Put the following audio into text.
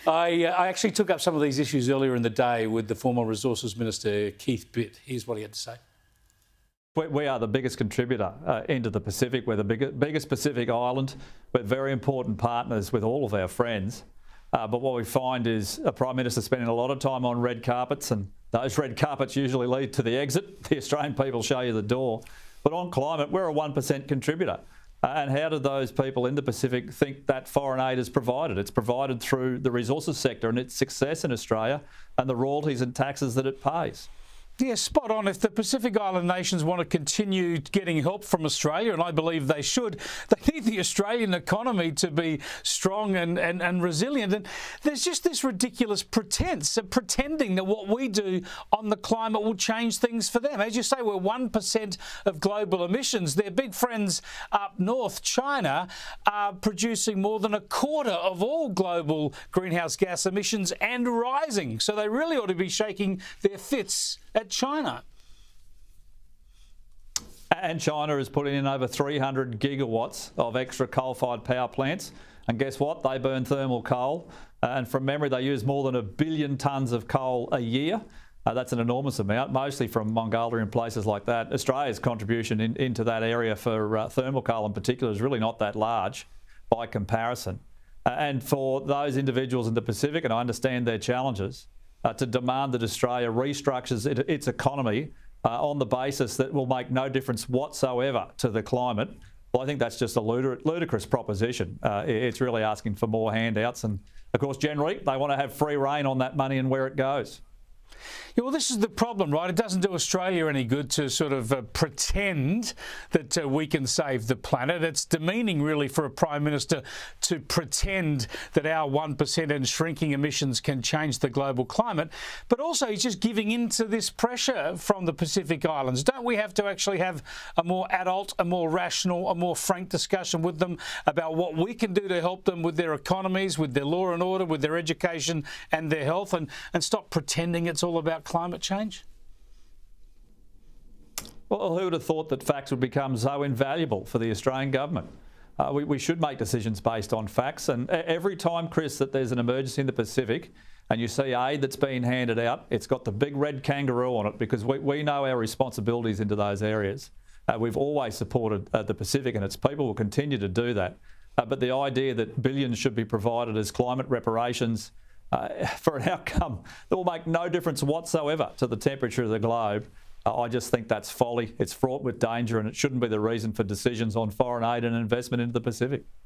I actually took up some of these issues earlier in the day with the former Resources Minister Keith Pitt. Here's what he had to say. We are the biggest contributor into the Pacific. We're the biggest Pacific island. We're very important partners with all of our friends. But what we find is a Prime Minister spending a lot of time on red carpets, and those red carpets usually lead to the exit. The Australian people show you the door. But on climate, we're a 1% contributor. And how do those people in the Pacific think that foreign aid is provided? It's provided through the resources sector and its success in Australia and the royalties and taxes that it pays. Yeah, spot on. If the Pacific Island nations want to continue getting help from Australia, and I believe they should, they need the Australian economy to be strong and resilient. And there's just this ridiculous pretense of pretending that what we do on the climate will change things for them. As you say, we're 1% of global emissions. Their big friends up north, China, are producing more than a quarter of all global greenhouse gas emissions and rising. So they really ought to be shaking their fists at China. And China is putting in over 300 gigawatts of extra coal-fired power plants. And guess what? They burn thermal coal. And from memory, they use more than 1 billion tonnes of coal a year. That's an enormous amount, mostly from Mongolia and places like that. Australia's contribution into that area for thermal coal in particular is really not that large by comparison. And for those individuals in the Pacific, and I understand their challenges, to demand that Australia restructures its economy on the basis that will make no difference whatsoever to the climate, well, I think that's just a ludicrous proposition. It's really asking for more handouts. And, of course, generally, they want to have free rein on that money and where it goes. Yeah, well, this is the problem, right? It doesn't do Australia any good to sort of pretend that we can save the planet. It's demeaning, really, for a Prime Minister to pretend that our 1% and shrinking emissions can change the global climate. But also, he's just giving in to this pressure from the Pacific Islands. Don't we have to actually have a more adult, a more rational, a more frank discussion with them about what we can do to help them with their economies, with their law and order, with their education and their health, and stop pretending it's all about climate change? Well, who would have thought that facts would become so invaluable for the Australian government? We should make decisions based on facts. And every time, Chris, that there's an emergency in the Pacific and you see aid that's being handed out, it's got the big red kangaroo on it because we know our responsibilities into those areas. We've always supported the Pacific and its people will continue to do that. But the idea that billions should be provided as climate reparations for an outcome that will make no difference whatsoever to the temperature of the globe, I just think that's folly. It's fraught with danger and it shouldn't be the reason for decisions on foreign aid and investment into the Pacific.